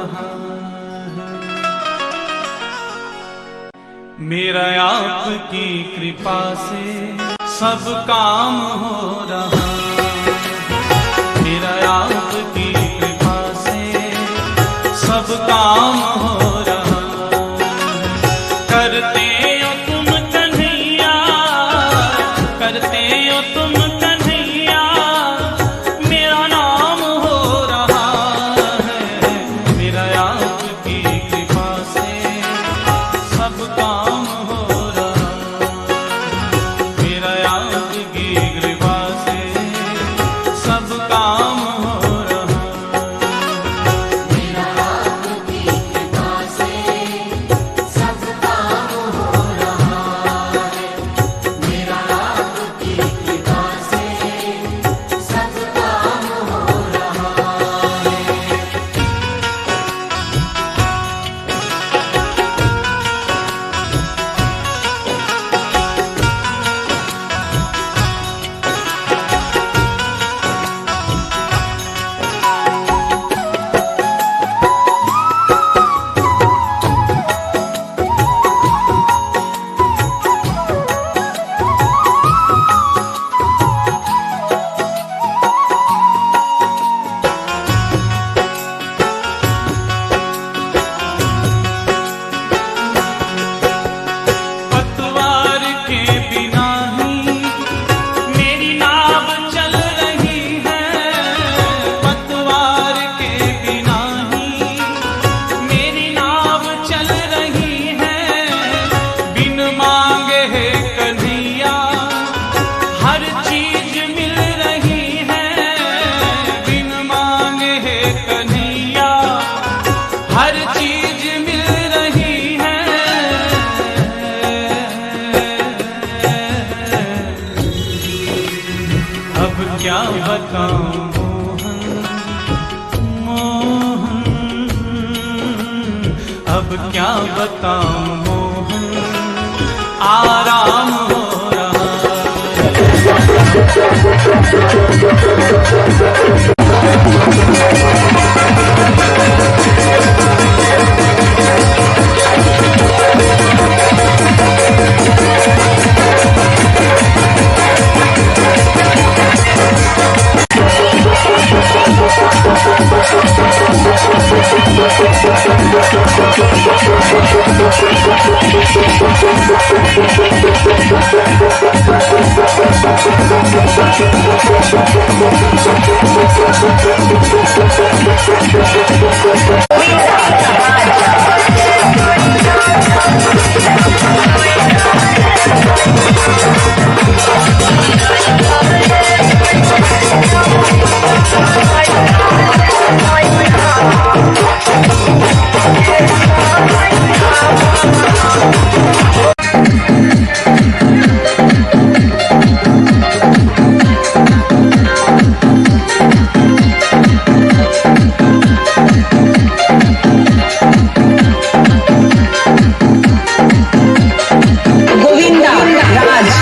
रहा है। मेरा आपकी कृपा से सब काम हो रहा है। मेरा आपकी कृपा से सब काम हो रहा है। करते हो तुम कन्हैया, करते हो तुम कन्हैया, मेरा नाम हो रहा है। मेरा आपकी कृपा से सब काम हो रहा है। मेरा आपकी कृपा से सब काम हो रहा है। मेरा आपकी कृपा से सब काम हो रहा है। मेरा आपकी कृपा से सब काम हो रहा है। पतवार के बिना ही मेरी नाव चल रही है। पतवार के बिना ही मेरी नाव चल रही है। बिन मांगे है कन्हैया हर चीज मिल रही है। बिन मांगे है कन्हैया हर चीज मिल रही है। अब क्या बताऊं मोहन, मोहन, अब क्या बताऊं मोहन, आराम हो रहा गोविंदा राज।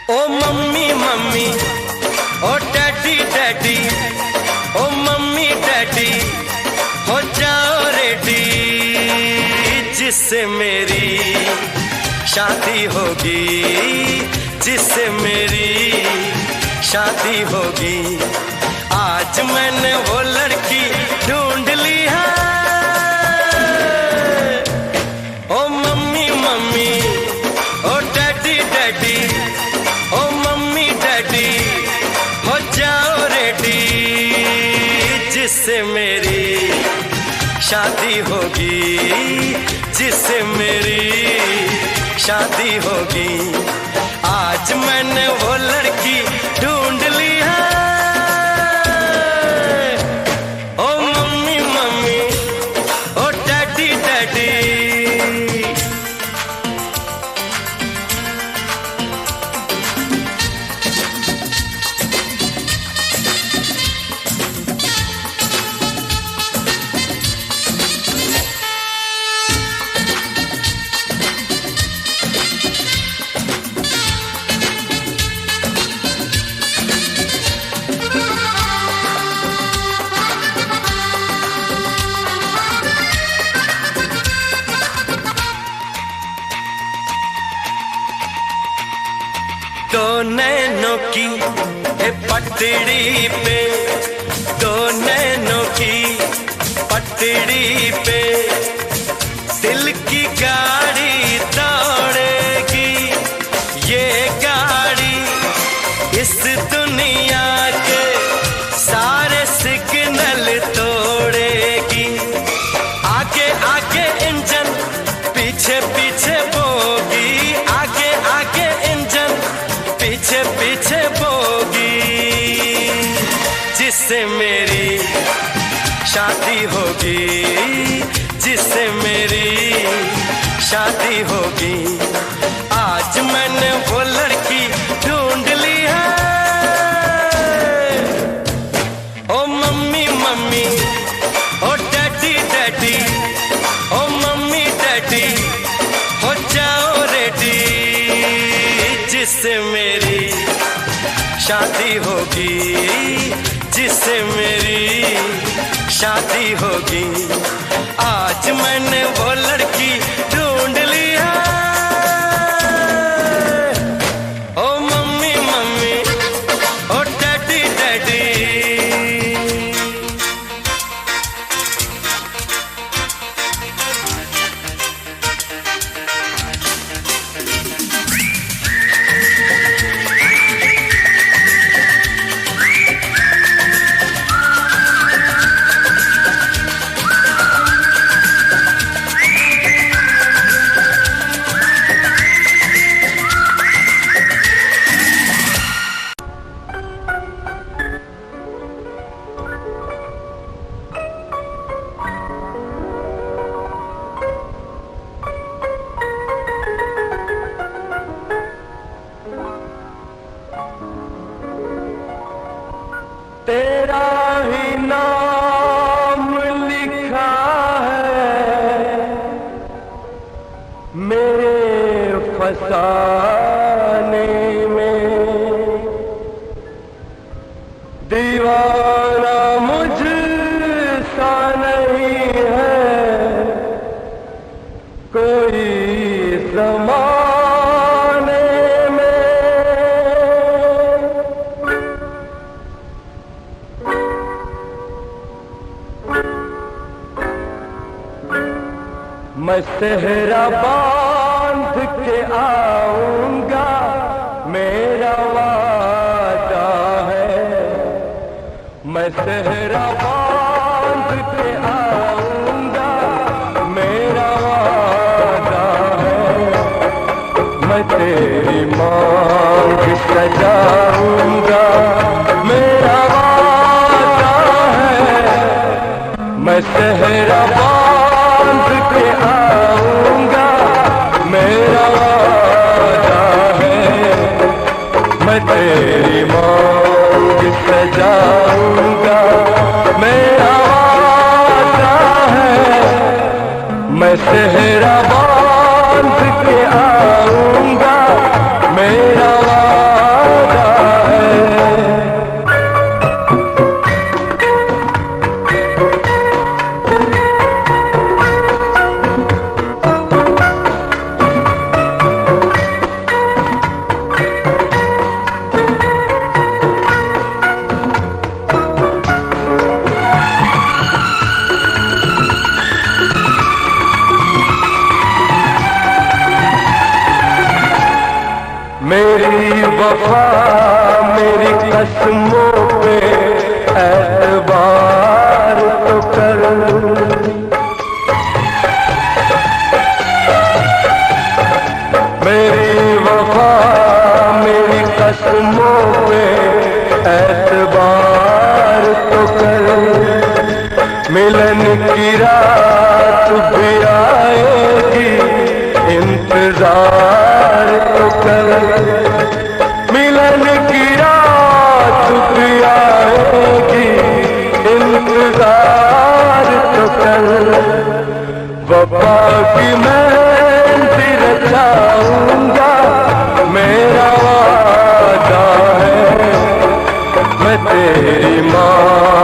ओ मम्मी मम्मी ओ डैडी डैडी ओ मम्मी डैडी हो जाओ रेडी, जिससे मेरी शादी होगी, जिससे मेरी शादी होगी। आज मैंने वो लड़की ढूंढ ली है। ओ मम्मी मम्मी ओ डैडी डैडी ओ मम्मी डैडी हो जाओ रेडी, जिससे मेरी शादी होगी, जिससे मेरी शादी होगी। आज मैंने वो लड़की ढूंढ ली है। ओ मम्मी मम्मी ओ डैडी डैडी। दो नैनों की पटड़ी पे, दो नैनों की पटड़ी पे दिल की गाड़ी दौड़ेगी। ये गाड़ी इस दुनिया के सारे सिग्नल तोड़ेगी। आगे आगे इंजन पीछे पीछे बोगी, आगे आगे इंजन पीछे पीछे बोगी, जिससे मेरी शादी होगी, जिससे मेरी शादी होगी। आज मैंने वो लड़की ढूंढ ली है। ओ मम्मी मम्मी ओ डैडी डैडी ओ मम्मी डैडी हो जाओ रेडी, जिससे मेरी शादी होगी, जिससे मेरी शादी होगी। आज मैंने वो लड़की ढूंढ ली है। ओ मम्मी मम्मी ओ डैडी डैडी। तेरा ही नाम लिखा है मेरे फसाने में, दीवाना मुझसा नहीं है कोई ज़माने में। मैं सेहरा बांध के आऊंगा, मेरा वादा है। मैं सेहरा बांध के आऊंगा, मेरा वादा है। मैं तेरी मांग सजाऊंगा, मेरा वादा है। मैं सेहरा बांध के आऊंगा, मेरा वादा है। मैं तेरी मांग सजाऊंगा, मेरा वादा है। मैं सेहरा बांध के आऊंगा, मेरा वादा मेरी वफा मेरी कसमों पे एतबार तो कर। मेरी वफा मेरी कसमों पे एतबार तो कर। मिलन की रात भी आएगी इंतजार तो कर। मिलन की रात भी आएगी इंतजार तो कर। वफा की मेहंदी रचाऊंगा मेरा वादा है मैं तेरी माँ